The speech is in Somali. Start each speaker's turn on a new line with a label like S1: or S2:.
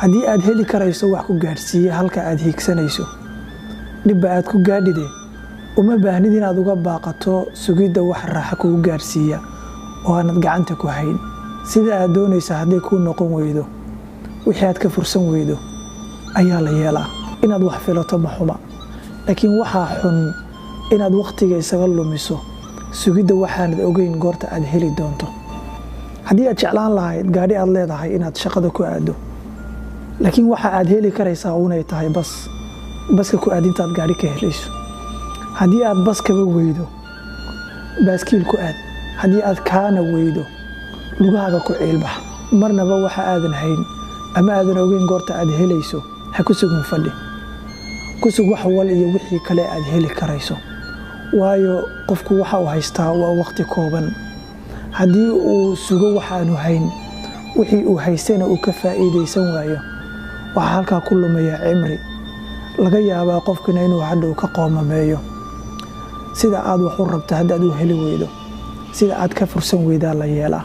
S1: haddii aad heli karayso wax ku gaadhsiiya halka aad hiigsanayso dhibba aad ku gaadhide uma baahnid inaad uga baaqato sugidda wax raaxa kugu gaadhsiiya oo aanad gacanta ku hayn sida aad doonaysa hadday kuu noqon weydo wixii aad ka fursan weydo ayaa la yeelaa inaad wax filato ma xuma laakiin waxaa xun inaad waqtiga isaga lumiso sugidda waxaanad ogeyn goorta aad heli doonto haddii aad jeclaan lahayd gaadhi aad leedahay inaad shaqada ku aado laakiin waxa aad heli karaysaa unay tahay baska ku aadintaad gaadhi ka helayso haddii aad bas kaba weydo baaskiil ku aad haddii aad kaana weydo lugahaaga ku ciilbax marnaba waxa aadan hayn ama aadan ogeyn goorta aad helayso ha ku sugin fadhi ku sug wax wal iyo wixii kale aad heli karayso waayo qofku waxa uu haystaa waa waqti kooban haddii uu sugo waxaanu hayn wixii uu haystayna uu ka faa'iidaysan waayo waxaa halkaa ku lumaya cimri laga yaabaa qofkina inuu hadhow ka qoomameeyo sida aad wax u rabta haddaad u heli weydo sida aad ka fursan weydaa la yeelaa